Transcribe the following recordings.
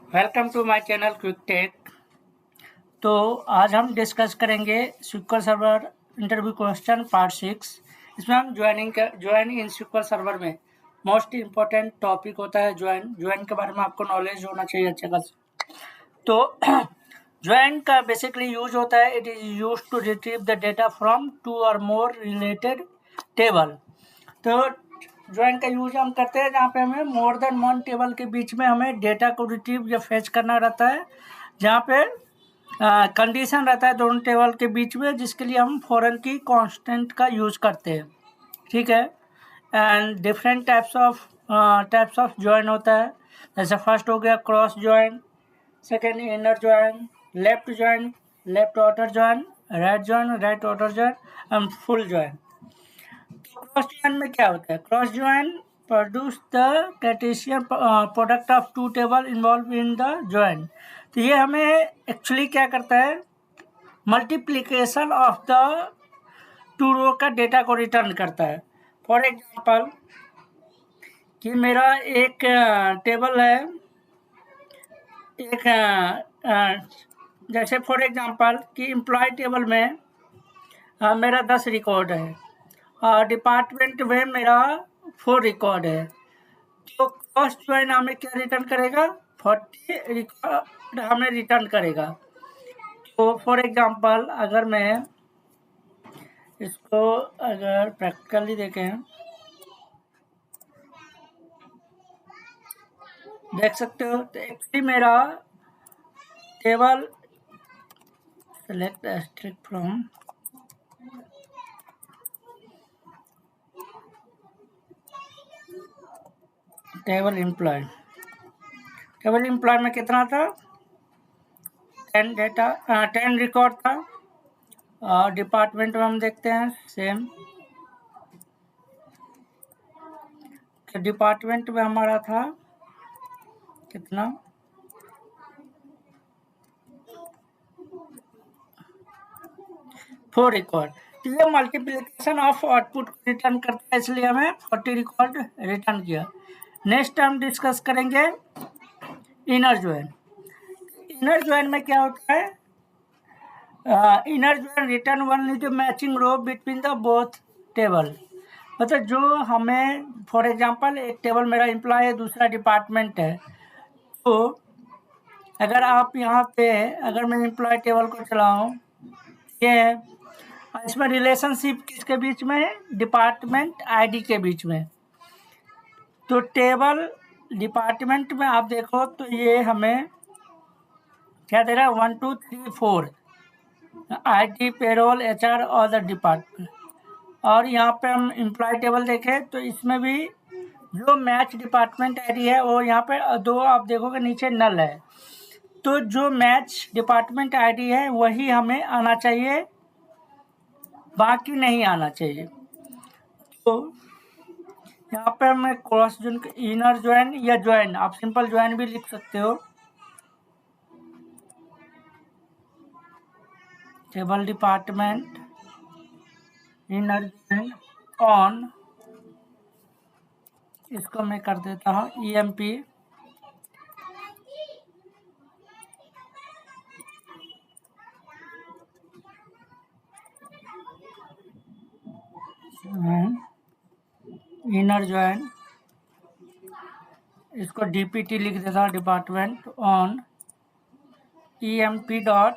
Welcome to my channel quick tech. तो आज हम डिस्कस करेंगे SQL server interview question part 6। इसमें हम ज्वाइन इन SQL सर्वर में मोस्ट इम्पोर्टेंट टॉपिक होता है ज्वाइन के बारे में आपको नॉलेज होना चाहिए अच्छे खासा। तो ज्वाइन का बेसिकली यूज होता है, it is use to retrieve the data from two और मोर रिलेटेड टेबल। तो ज्वाइन का यूज हम करते हैं जहाँ पे हमें मोर देन वन टेबल के बीच में हमें डेटा को रिट्रीव या फेच करना रहता है, जहाँ पे कंडीशन रहता है दोनों टेबल के बीच में, जिसके लिए हम फॉरेन की कांस्टेंट का यूज करते हैं। ठीक है। And different types of join होता है। जैसे फर्स्ट हो गया cross join, second inner join, left outer join, right outer join and full join. Cross join में क्या होता है? Cross join produce the Cartesian product of two table involve in the join. तो ये हमें एक्चुअली क्या करता है, multiplication of the two row का डेटा को रिटर्न करता है। फॉर एग्जांपल कि मेरा एक टेबल है, एक जैसे फॉर एग्जांपल कि एम्प्लॉय टेबल में मेरा 10 रिकॉर्ड है और डिपार्टमेंट में मेरा 4 रिकॉर्ड है। तो क्रॉस ज्वाइन हमें क्या रिटर्न करेगा? 40 रिकॉर्ड हमें रिटर्न करेगा। तो फॉर एग्जांपल अगर मैं इसको अगर प्रैक्टिकली देखें, देख सकते हो। तो एक्चुअली मेरा table select asterisk from table employee में कितना था? 10 रिकॉर्ड था। और डिपार्टमेंट में हम देखते हैं सेम। तो डिपार्टमेंट में हमारा था कितना? 4 रिकॉर्ड। तो ये मल्टीप्लिकेशन ऑफ आउटपुट रिटर्न करता है, इसलिए हमें 40 रिकॉर्ड रिटर्न किया। नेक्स्ट हम डिस्कस करेंगे इनर ज्वाइन। इनर ज्वाइन में क्या होता है? Inner join return one is matching row between the both table. मतलब जो हमें फॉर एग्जांपल एक टेबल मेरा एम्प्लॉय है, दूसरा डिपार्टमेंट है। तो अगर आप यहाँ पे अगर मैं एम्प्लॉय टेबल को चलाऊँ, ये इसमें रिलेशनशिप किसके बीच में है? डिपार्टमेंट आईडी के बीच में। तो टेबल डिपार्टमेंट में आप देखो तो ये हमें क्या दे रहा है? 1 2 3 4 IT, पेरोल, HR और द डिपार्टमेंट। और यहाँ पे हम एम्प्लॉय टेबल देखें तो इसमें भी जो मैच डिपार्टमेंट आईडी है वो यहाँ पे दो आप देखोगे नीचे नल है। तो जो मैच डिपार्टमेंट आईडी है वही हमें आना चाहिए, बाकी नहीं आना चाहिए। तो यहाँ पे हमें क्रॉस ज्वाइन, इनर ज्वाइन या ज्वाइन, आप सिंपल ज्वाइन भी लिख सकते हो। Table department inner join on, इसको मैं कर देता हूँ EMP इनर ज्वाइन, इसको DPT लिख देता हूँ, डिपार्टमेंट ऑन EMP डॉट,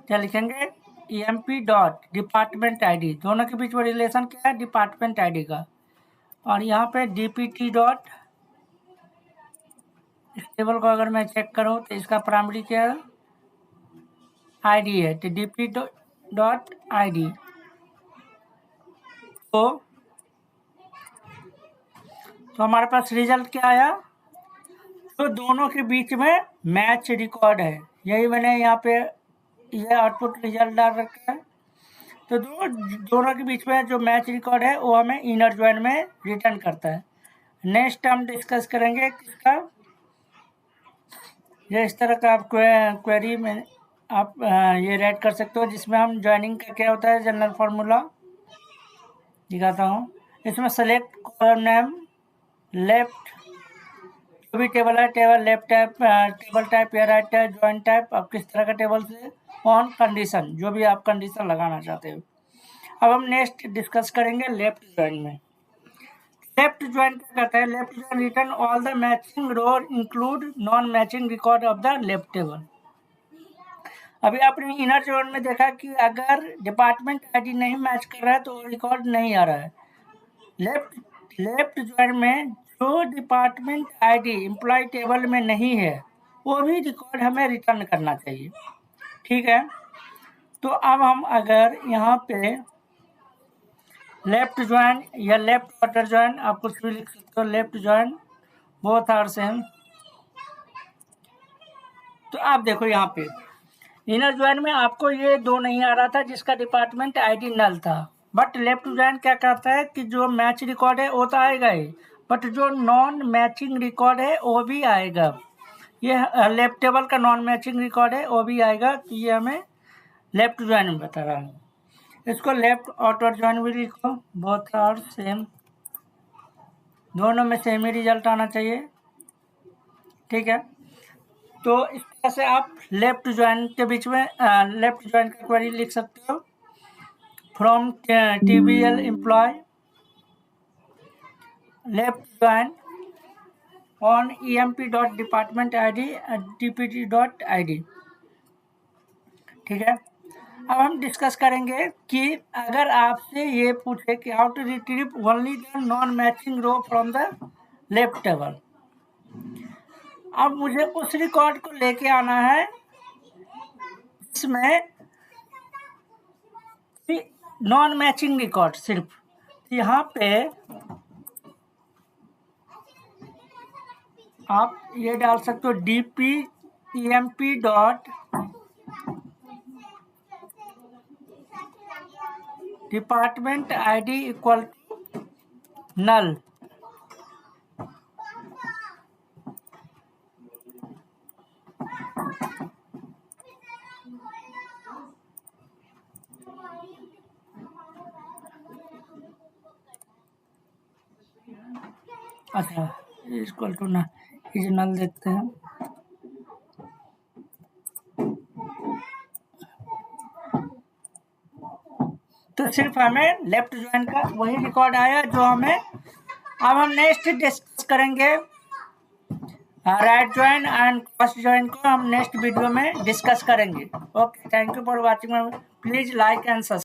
क्या लिखेंगे? EMP dot department ID. दोनों के बीच में रिलेशन क्या है? डिपार्टमेंट आईडी का। और यहाँ पे DPT डॉट, इस टेबल को अगर मैं चेक करूँ तो इसका प्राइमरी क्या है? ID है, तो DPT डॉट ID। तो हमारे पास रिजल्ट क्या आया? तो दोनों के बीच में मैच रिकॉर्ड है, यही मैंने यहाँ पे यह आउटपुट रिजल्ट डाल रखा है। तो दोनों के बीच में जो मैच रिकॉर्ड है वो हमें इनर ज्वाइन में रिटर्न करता है। नेक्स्ट हम डिस्कस करेंगे किसका, ये इस तरह का आप क्वेरी में आप ये राइट कर सकते हो, जिसमें हम ज्वाइनिंग का क्या होता है जनरल फार्मूला दिखाता हूँ। इसमें सेलेक्ट कॉलम नेम लेफ्ट जो भी टेबल है, table left type, table type या राइट टाइप, ज्वाइंट टाइप, आप किस तरह का टेबल से, ऑन कंडीशन, जो भी आप कंडीशन लगाना चाहते हो। अब हम नेक्स्ट डिस्कस करेंगे लेफ्ट ज्वाइन में। लेफ्ट ज्वाइन क्या करता है? Left join return all the matching row include non matching record of the left table. अभी आपने इनर ज्वाइन में देखा कि अगर डिपार्टमेंट आईडी नहीं मैच कर रहा है तो रिकॉर्ड नहीं आ रहा है। लेफ्ट ज्वाइन में जो डिपार्टमेंट आईडी एम्प्लॉय टेबल में नहीं है वो भी रिकॉर्ड हमें रिटर्न करना चाहिए। ठीक है, तो अब हम अगर यहाँ पे लेफ्ट ज्वाइन या लेफ्ट ऑर्डर ज्वाइन, आप कुछ भी लिख सकते हो, left join both are same. तो आप देखो यहाँ पे इनर ज्वाइन में आपको ये दो नहीं आ रहा था जिसका डिपार्टमेंट आईडी नल था, बट लेफ्ट ज्वाइन क्या करता है कि जो मैच रिकॉर्ड है वो तो आएगा ही, बट जो नॉन मैचिंग रिकॉर्ड है वो भी आएगा। ये लेफ्ट टेबल का नॉन मैचिंग रिकॉर्ड है वो भी आएगा, तो ये हमें लेफ्ट ज्वाइन में बता रहा है। इसको लेफ्ट आउटर ज्वाइन भी लिखो, बोथ आर सेम, दोनों में सेम ही रिजल्ट आना चाहिए। ठीक है, तो इस तरह से आप लेफ्ट ज्वाइन के बीच में लेफ्ट ज्वाइन का क्वेरी लिख सकते हो। From TBL employee left join on emp.department.id@dpt.id। ठीक है, अब हम डिस्कस करेंगे कि अगर आपसे ये पूछे कि how to retrieve only the non matching row from the left table. अब मुझे उस रिकॉर्ड को लेके आना है जिसमें नॉन मैचिंग रिकॉर्ड सिर्फ, यहाँ पे आप ये डाल सकते हो DPEMP.department.id इक्वल टू नल। अच्छा, इक्वल टू ना इज नल देखते हैं। तो सिर्फ हमें लेफ्ट ज्वाइन का वही रिकॉर्ड आया जो हमें। अब हम नेक्स्ट डिस्कस करेंगे right join and cross join को हम नेक्स्ट वीडियो में डिस्कस करेंगे। Okay, thank you for watching, please like and subscribe.